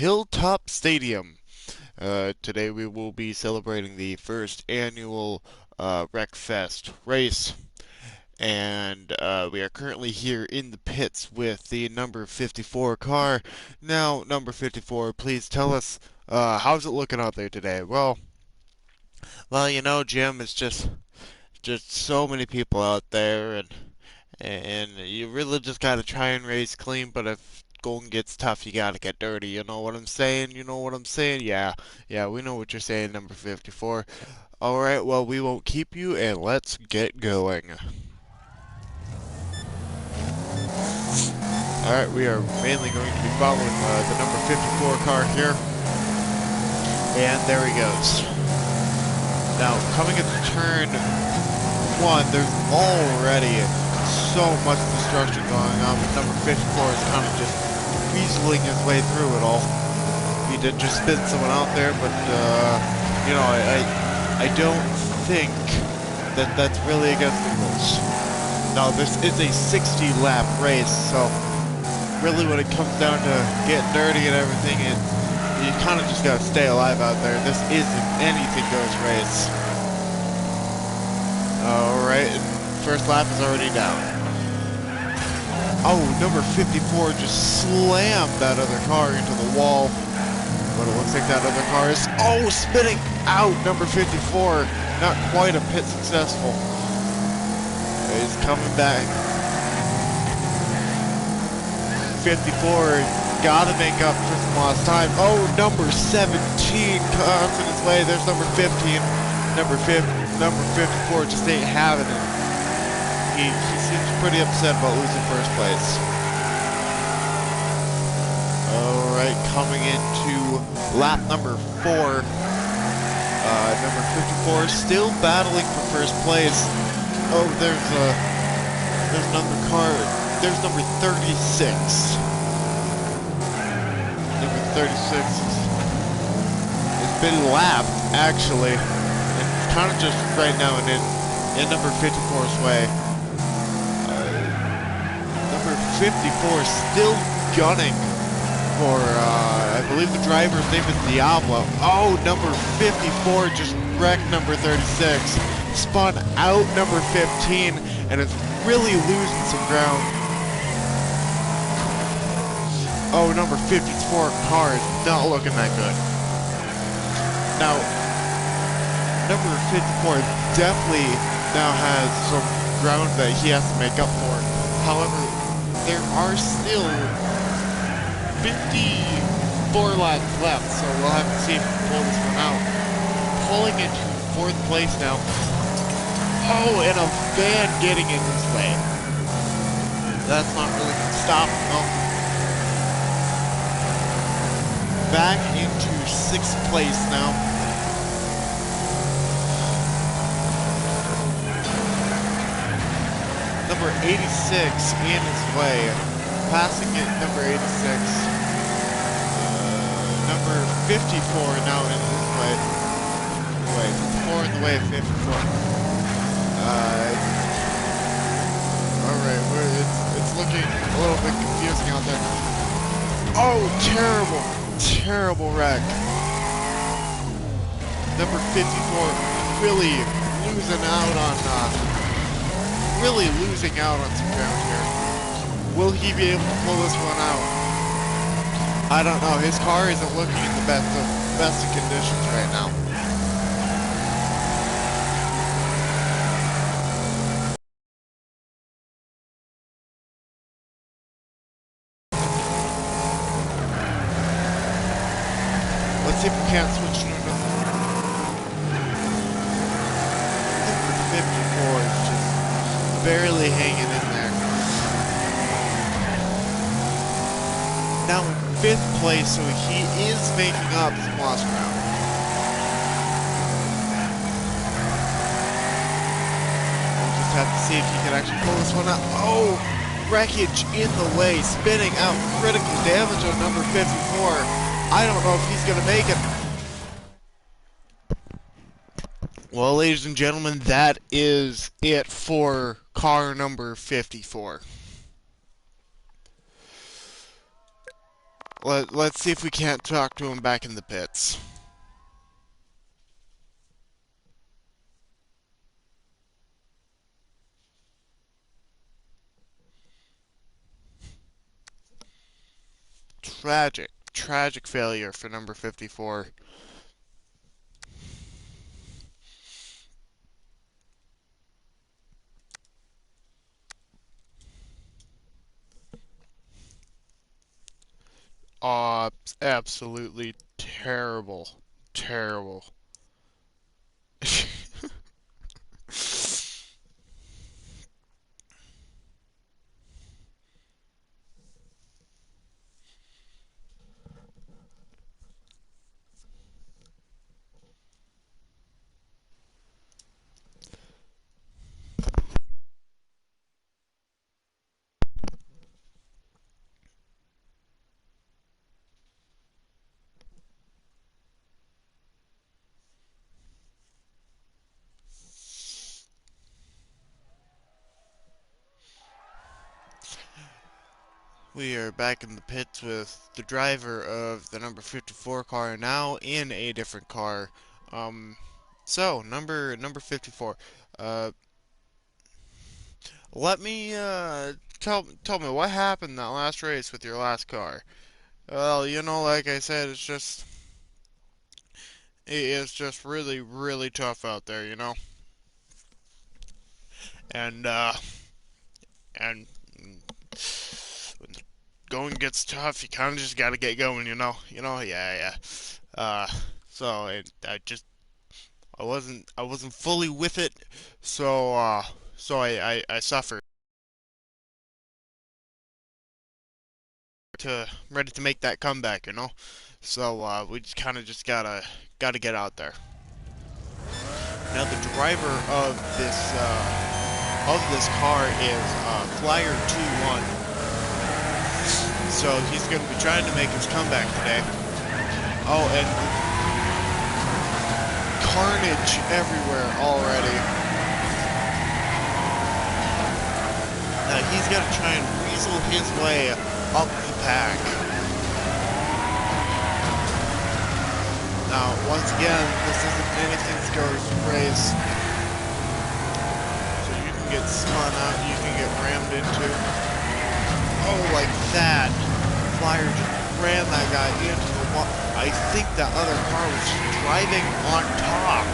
Hilltop Stadium. Today we will be celebrating the first annual Wreckfest race, and we are currently here in the pits with the number 54 car. Now, number 54, please tell us how's it looking out there today? Jim, it's just so many people out there, and you really just gotta try and race clean, but if going gets tough, you gotta get dirty. You know what I'm saying? You know what I'm saying? Yeah, we know what you're saying, number 54. Alright, well, we won't keep you, and let's get going. Alright, we are mainly going to be following the number 54 car here. And there he goes. Now, coming into turn one, there's already so much destruction going on, but number 54 is kind of just weaseling his way through it all. He did just spin someone out there, but, I don't think that that's really against the rules. Now, this is a 60-lap race, so really when it comes down to getting dirty and everything, you kind of just gotta stay alive out there. This isn't anything goes race. Alright, first lap is already down. Oh, number 54 just slammed that other car into the wall. But it looks like that other car is, spinning out number 54. Not quite a pit successful. He's coming back. 54 gotta make up for some lost time. Oh, number 17 comes in his way. There's number 15. Number 54 just ain't having it. He seems pretty upset about losing first place. Alright, coming into lap number 4. Number 54 still battling for first place. Oh, there's another car. There's number 36. Number 36 has been lapped, actually. And kind of just right now in number 54's way. Number 54 still gunning for, I believe the driver's name is Diablo. Oh, number 54 just wrecked number 36. Spun out number 15 and is really losing some ground. Oh, number 54 car is not looking that good. Now, number 54 definitely now has some ground that he has to make up for. However, there are still 54 laps left, so we'll have to see if we can pull this one out. Pulling into 4th place now. Oh, and a van getting in his way. That's not really going to stop him, though. Back into 6th place now. Number 86 in his way. Passing it, number 86. Number 54 now in his way. 54 in the way of 54. Alright, it's looking a little bit confusing out there. Oh, terrible wreck. Number 54 really losing out on some ground here. Will he be able to pull this one out? I don't know. His car isn't looking in the best of conditions right now. Let's see if we can't switch to another. Number 54 is just barely hanging in there. Now in 5th place, so he is making up some lost ground. We'll just have to see if he can actually pull this one out. Oh! Wreckage in the way, spinning out critical damage on number 54. I don't know if he's going to make it. Well, ladies and gentlemen, that is it for car number 54. Let's see if we can't talk to him back in the pits. Tragic failure for number 54. Absolutely terrible. Terrible. We are back in the pits with the driver of the number 54 car, now in a different car. So number 54. Uh, let me tell me what happened that last race with your last car. Well, like I said, it's just really tough out there, and and when the going gets tough, you kind of just got to get going, yeah. Uh, so I wasn't fully with it, so I suffered. Ready to make that comeback. So we just kind of just gotta get out there. Now the driver of this car is Flyer 21. So he's going to be trying to make his comeback today. Oh, and carnage everywhere already. Now he's got to try and weasel his way up the pack. Now, once again, this isn't anything to go race. So you can get spun out, you can get rammed into. Oh, like that. Flyer just ran that guy into the wall. I think that other car was driving on top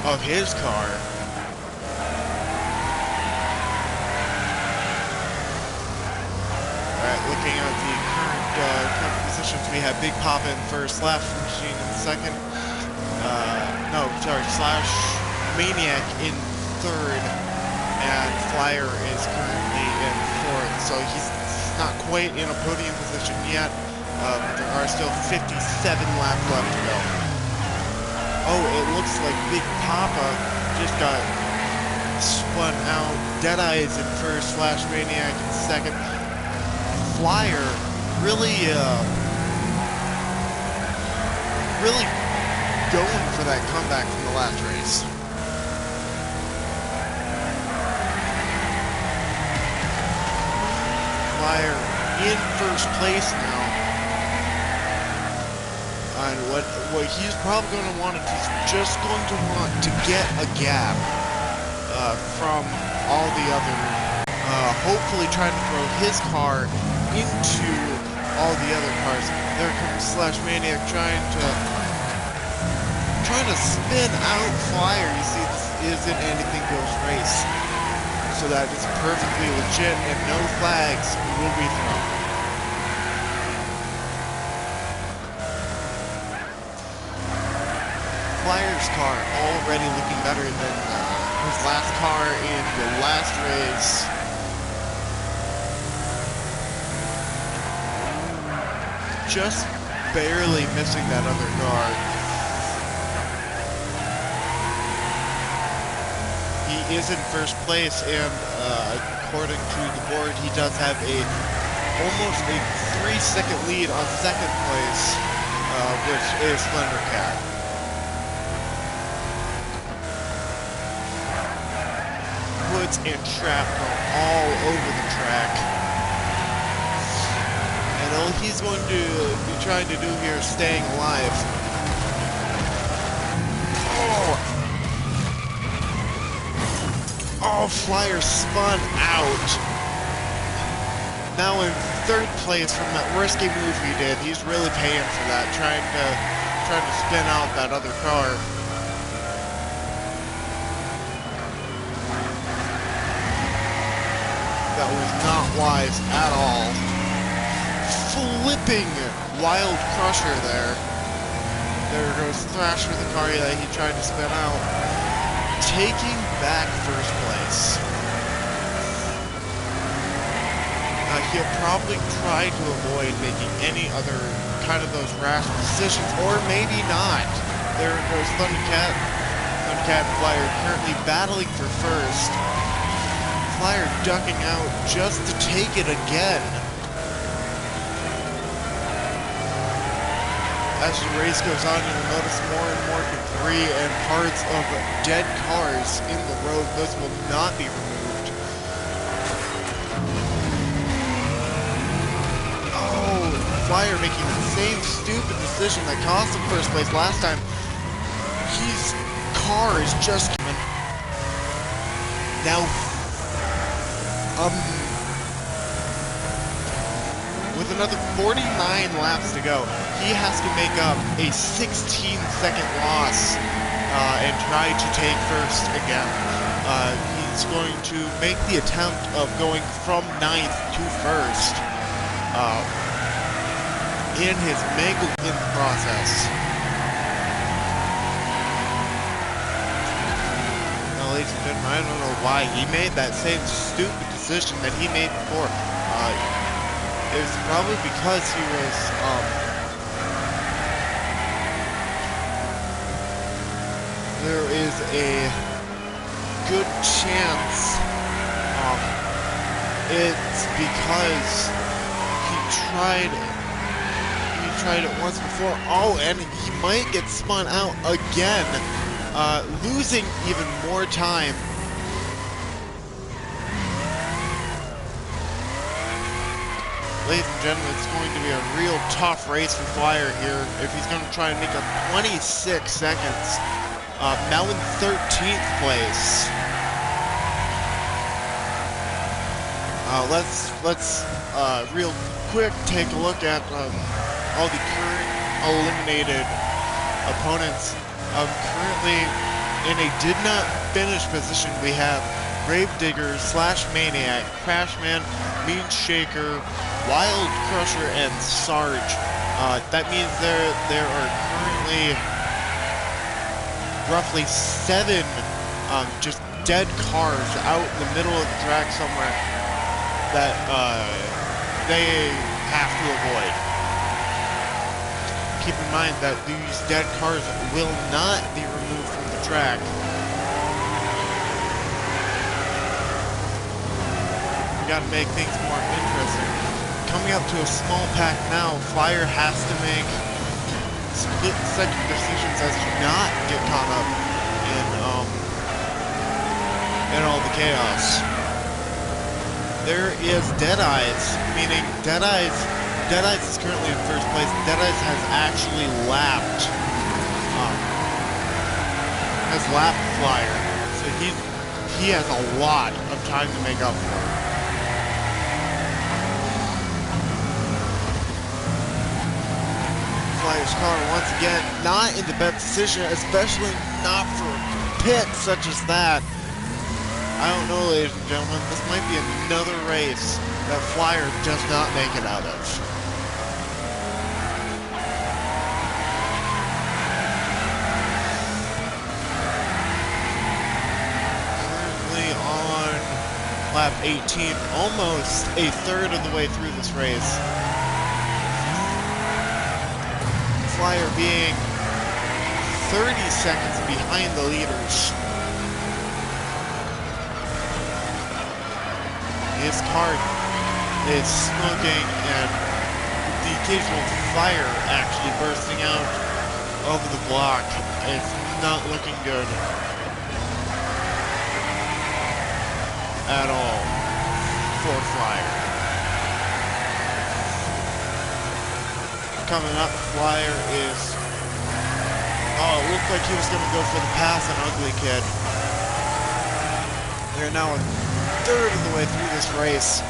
of his car. Alright, looking at the current positions, we have Big Papa in first, Slash Machine in second. Slash Maniac in third, and Flyer is currently in fourth. So he's not quite in a podium position yet. There are still 57 laps left to go. Oh, it looks like Big Papa just got spun out. Deadeye is in first, Slash Maniac in second. Flyer really going for that comeback from the last race. Flyer in first place now. And what he's probably going to want is he's just going to want to get a gap from all the other, hopefully trying to throw his car into all the other cars. There comes Slash Maniac trying to spin out Flyer. You see, this isn't anything goes race. So that is perfectly legit and no flags will be thrown. Flyer's car already looking better than his last car in the last race. Just barely missing that other car. He is in first place, and according to the board, he does have almost a 3-second lead on second place, which is Slendercat. Woods and shrapnel all over the track. And all he's going to be trying to do here is staying alive. Oh, Flyer spun out. Now in third place from that risky move he did. He's really paying for that, trying to spin out that other car. That was not wise at all. Flipping Wild Crusher there. There goes Thrasher, the car that he tried to spin out. Taking back first place. He'll probably try to avoid making any other kind of those rash decisions, or maybe not. There goes Thundercat. Thundercat and Flyer currently battling for first. Flyer ducking out just to take it again. As the race goes on, you'll notice more and more debris and parts of dead cars in the road. Those will not be removed. Oh, Flyer making the same stupid decision that cost him first place last time. His car is just coming. Now, with another 49 laps to go, he has to make up a 16-second loss and try to take first again. He's going to make the attempt of going from 9th to first in his mega win process. Now, ladies and gentlemen, I don't know why he made that same stupid decision that he made before. It was probably because he was, there is a good chance, it's because he tried it once before. Oh, and he might get spun out again, losing even more time. Ladies and gentlemen, it's going to be a real tough race for Flyer here if he's going to try and make up 26 seconds. Now in 13th place. Let's real quick take a look at all the current eliminated opponents. Currently in a did not finish position, we have Gravedigger, Slash Maniac, Crashman, Mean Shaker, Wild Crusher, and Sarge. That means there are currently roughly 7 just dead cars out in the middle of the track somewhere that they have to avoid. Keep in mind that these dead cars will not be removed from the track. We gotta make things more interesting. Coming up to a small pack now, Flyer has to make split-second decisions as to not get caught up in all the chaos. There is Deadeyes, meaning Deadeyes is currently in first place. Deadeyes has actually lapped Flyer, so he has a lot of time to make up for. Flyer's car once again not in the best position, especially not for a pit such as that. I don't know, ladies and gentlemen, this might be another race that Flyer does not make it out of. Currently on lap 18, almost a third of the way through this race. Flyer being 30 seconds behind the leaders. His car is smoking and the occasional fire actually bursting out over the block. It's not looking good at all for Flyer. coming up. Flyer is... Oh, it looked like he was going to go for the pass on Ugly Kid. They're now a third of the way through this race.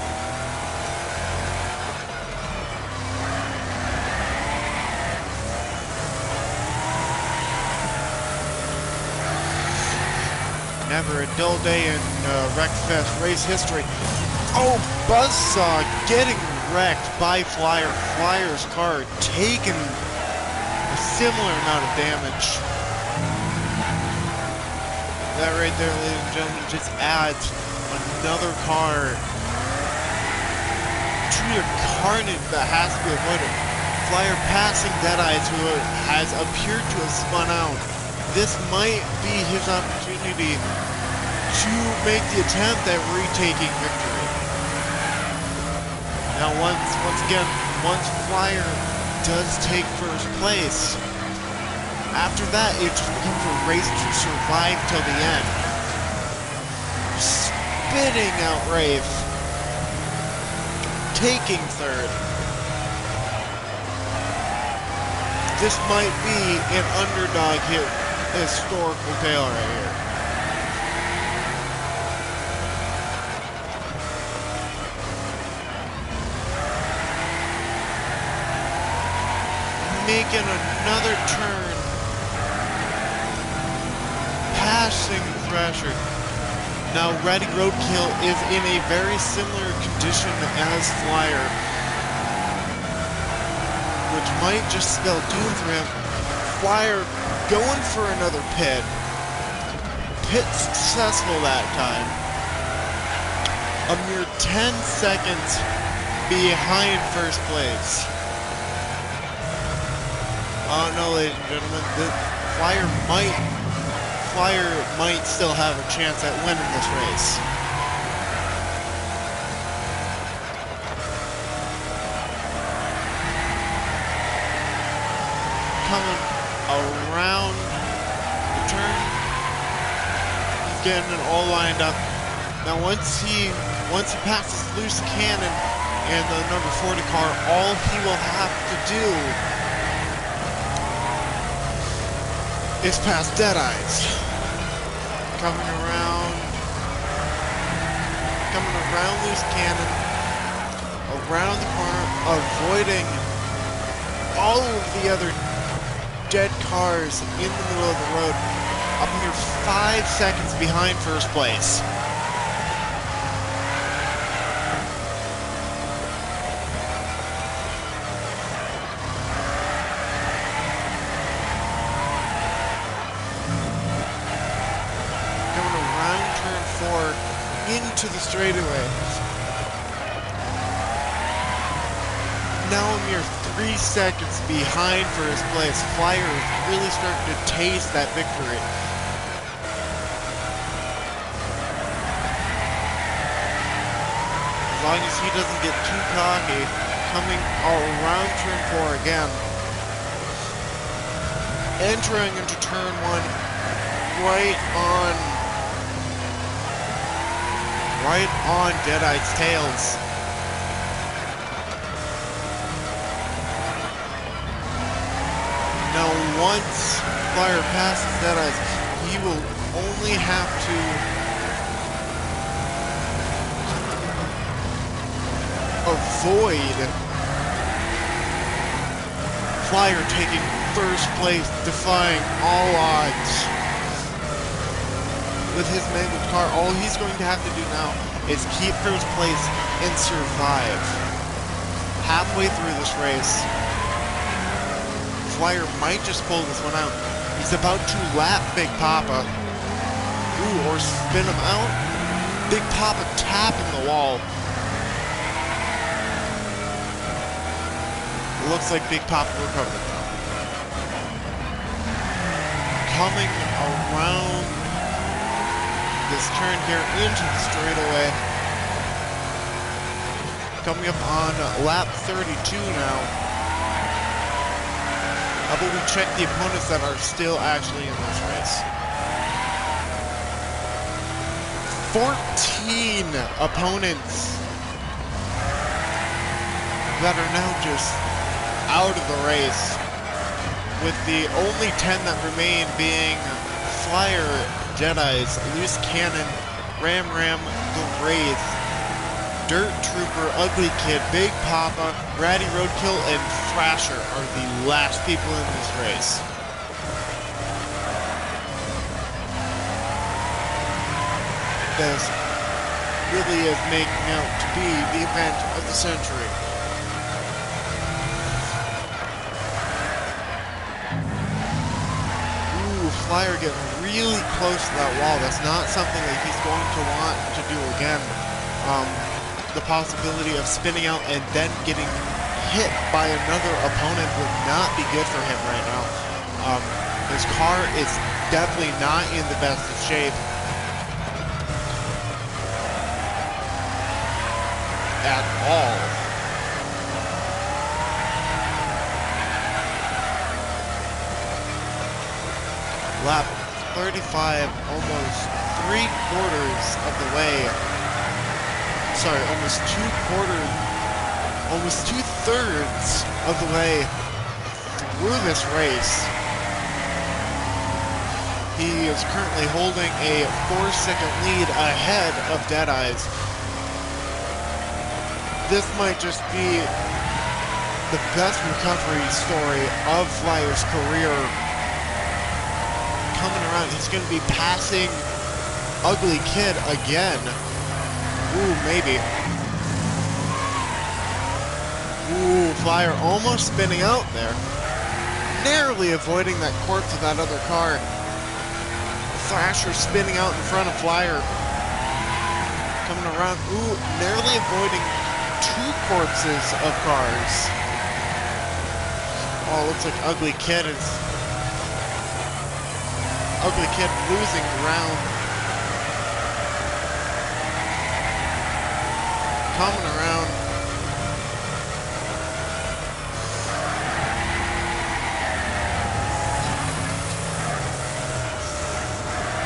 Never a dull day in Wreckfest race history. Oh, Buzzsaw getting wrecked by Flyer. Flyer's car taking a similar amount of damage. That right there, ladies and gentlemen, just adds another car to the carnage that has to be avoided. Flyer passing Deadeyes, who has appeared to have spun out. This might be his opportunity to make the attempt at retaking victory. Now once Flyer does take first place, after that it just becomes a race to survive till the end. Spitting out Rafe, taking third. This might be an underdog hit. Historical tale right here. Making another turn. Passing Thrasher. Now Ready Roadkill is in a very similar condition as Flyer, which might just spell doom for him. Flyer going for another pit. Pit successful that time. A mere 10 seconds behind first place. Oh no, ladies and gentlemen, the Flyer might still have a chance at winning this race. Coming around the turn, he's getting it all lined up. Now once he passes Loose Cannon and the number 40 car, all he will have to do is pass Deadeyes. Coming around Loose Cannon, around the corner, avoiding all of the other dead cars in the middle of the road, up near 5 seconds behind first place. Coming around turn 4 into the straightaway. Now a mere 3 seconds behind first place. Flyer is really starting to taste that victory. As long as he doesn't get too cocky, coming around turn 4 again. Entering into turn 1, right on Deadeye's tails. Now, once Flyer passes Deadeyes, he will only have to avoid Flyer taking first place, defying all odds. With his mangled car, all he's going to have to do now is keep first place and survive. Halfway through this race, Flyer might just pull this one out. He's about to lap Big Papa. Ooh, or spin him out. Big Papa tapping the wall. It looks like Big Papa recovered now. Coming around this turn here into the straightaway. Coming up on lap 32 now. How about we check the opponents that are still actually in this race? 14 opponents that are now just out of the race, with the only 10 that remain being Flyer, Jedis, Loose Cannon, Ram Ram, The Wraith, Dirt Trooper, Ugly Kid, Big Papa, Ratty Roadkill, and Thrasher are the last people in this race. This really is making out to be the event of the century. Ooh, Flyer getting really close to that wall. That's not something that he's going to want to do again. The possibility of spinning out and then getting hit by another opponent would not be good for him right now. His car is definitely not in the best of shape at all. Lap 35, almost 3/4 of the way. Sorry, almost 2/3 of the way through this race. He is currently holding a 4-second lead ahead of Deadeyes. This might just be the best recovery story of Flyer's career. Coming around, he's going to be passing Ugly Kid again. Ooh, maybe. Ooh, Flyer almost spinning out there. Narrowly avoiding that corpse of that other car. Thrasher spinning out in front of Flyer. Coming around, ooh, narrowly avoiding 2 corpses of cars. Oh, looks like Ugly Kid losing ground. Coming around.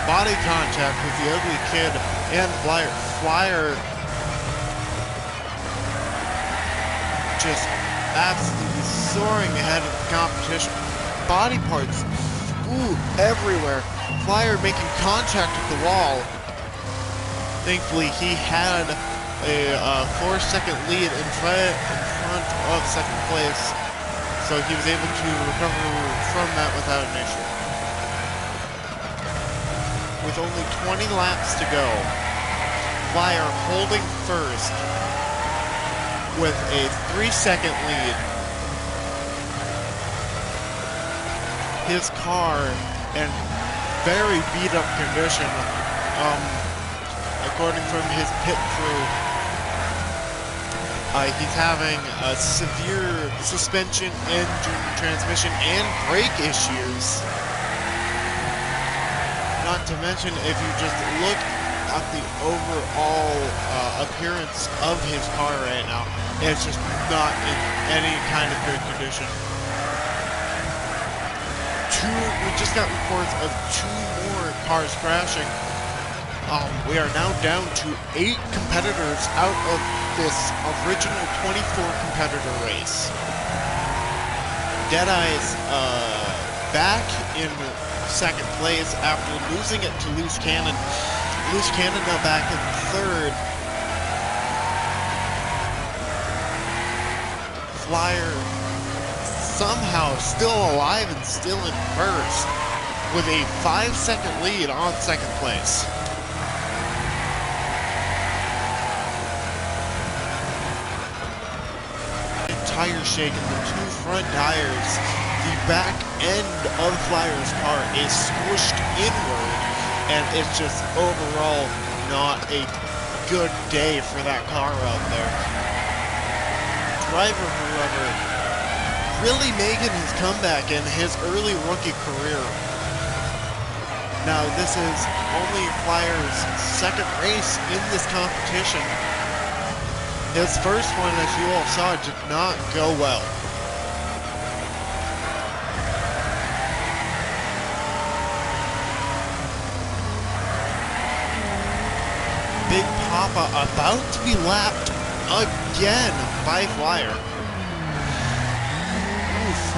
Body contact with the Ugly Kid and Flyer. Flyer just absolutely soaring ahead of the competition. Body parts, ooh, everywhere. Flyer making contact with the wall. Thankfully, he had a 4-second lead in front of second place, so he was able to recover from that without an issue. With only 20 laps to go, Flyer holding first with a 3-second lead. His car in very beat up condition, according from his pit crew. He's having severe suspension, engine, transmission, and brake issues. Not to mention, if you just look at the overall appearance of his car right now, it's just not in any kind of good condition. We just got reports of 2 more cars crashing. We are now down to 8 competitors out of this original 24 competitor race. Deadeyes back in second place after losing it to Loose Cannon. Loose Cannon now back in third. Flyer somehow still alive and still in first with a 5-second lead on second place. Tire shake in the 2 front tires. The back end of Flyer's car is squished inward, and it's just overall not a good day for that car out there. Driver, however, really making his comeback in his early rookie career. Now, this is only Flyer's second race in this competition. His first one, as you all saw, did not go well. Big Papa about to be lapped again by Flyer.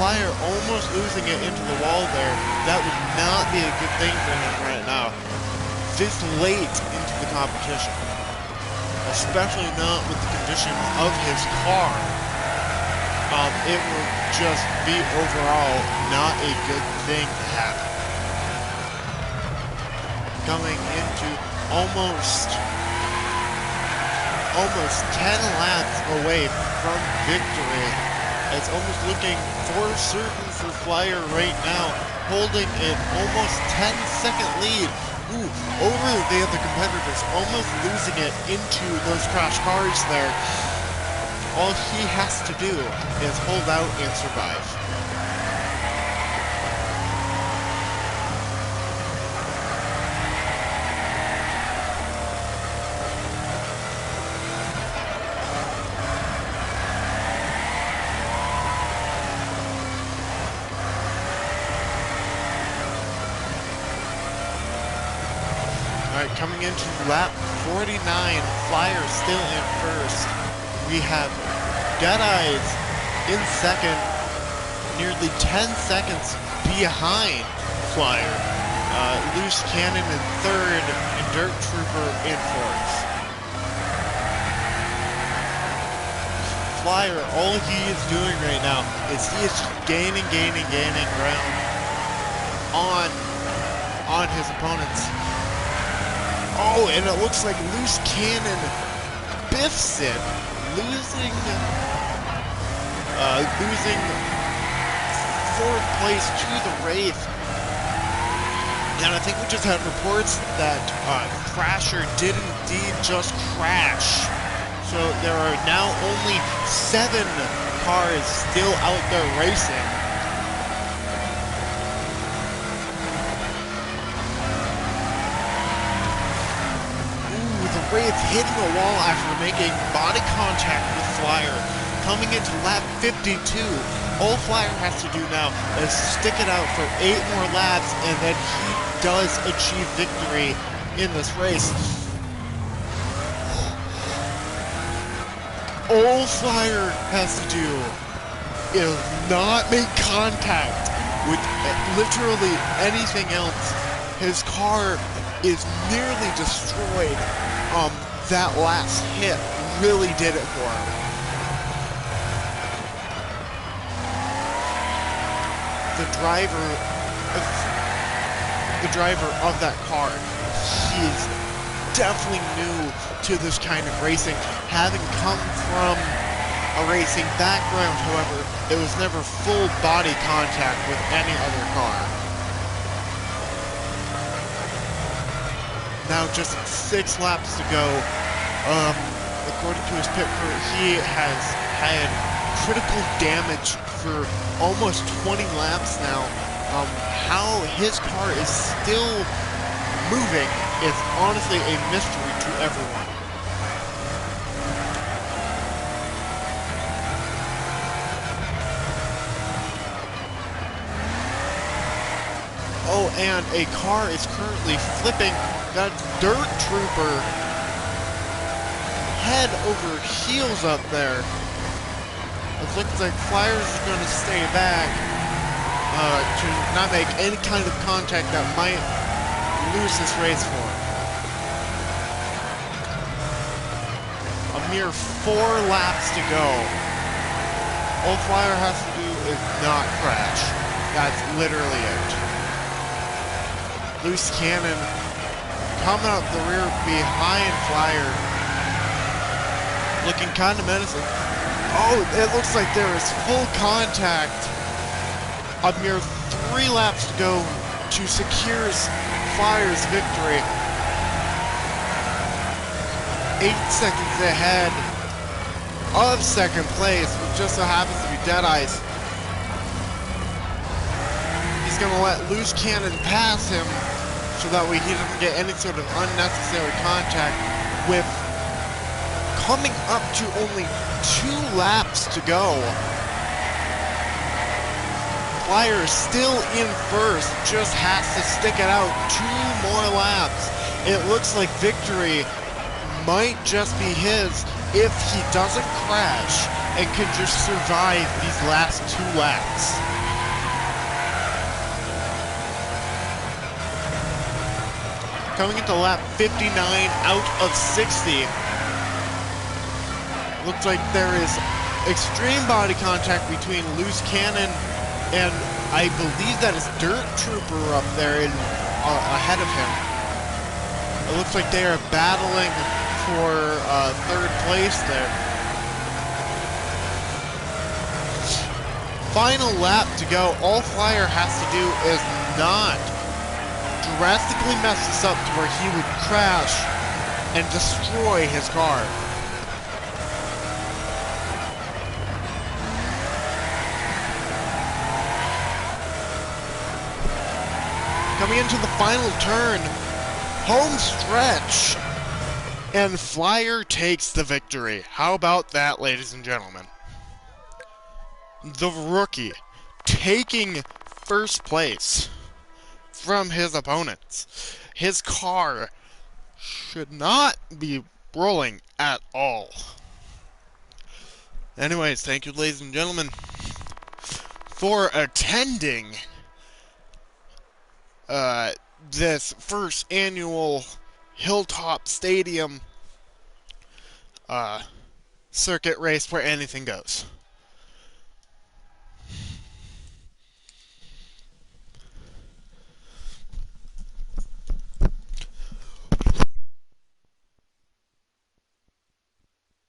Flyer almost losing it into the wall there. That would not be a good thing for him right now. This late into the competition. Especially not with the condition of his car. It will just be overall not a good thing to happen. Coming into almost 10 laps away from victory. It's almost looking for certain for Flyer right now, holding an almost 10-second lead. Over the other competitors, almost losing it into those crash cars there. All he has to do is hold out and survive. Alright, coming into lap 49, Flyer still in first. We have Deadeyes in second, nearly 10 seconds behind Flyer. Loose Cannon in third, and Dirt Trooper in fourth. Flyer, all he is doing right now is he is gaining ground on his opponents. Oh, and it looks like Loose Cannon biffs it, losing fourth place to the Wraith. And I think we just had reports that Crasher did indeed just crash. So there are now only 7 cars still out there racing. Wraith hitting the wall after making body contact with Flyer. Coming into lap 52, all Flyer has to do now is stick it out for 8 more laps, and then he does achieve victory in this race. All Flyer has to do is not make contact with literally anything else. His car is nearly destroyed. That last hit really did it for him. The driver of that car, he's definitely new to this kind of racing. Having come from a racing background, however, it was never full body contact with any other car. Now just 6 laps to go. According to his pit crew, he has had critical damage for almost 20 laps now. How his car is still moving is honestly a mystery to everyone. Oh, and a car is currently flipping. Got Dirt Trooper head over heels up there. It looks like Flyers is going to stay back to not make any kind of contact that might lose this race for him. A mere 4 laps to go. All Flyer has to do is not crash. That's literally it. Loose Cannon coming out the rear behind Flyer, looking kind of menacing. Oh, it looks like there is full contact. A mere 3 laps to go to secure Flyer's victory. 8 seconds ahead of second place, which just so happens to be Deadeyes. He's going to let Loose Cannon pass him, so that way he doesn't get any sort of unnecessary contact with coming up to only 2 laps to go. Flyer still in first, just has to stick it out 2 more laps. It looks like victory might just be his if he doesn't crash and can just survive these last 2 laps. Coming into lap 59 out of 60. Looks like there is extreme body contact between Loose Cannon and I believe that is Dirt Trooper up there ahead of him. It looks like they are battling for 3rd place there. Final lap to go. All Flyer has to do is not drastically mess this up to where he would crash and destroy his car. Coming into the final turn, home stretch, and Flyer takes the victory. How about that, ladies and gentlemen? The rookie taking 1st place from his opponents. His car should not be rolling at all. Anyways, thank you, ladies and gentlemen, for attending this 1st annual Hilltop Stadium circuit race where anything goes.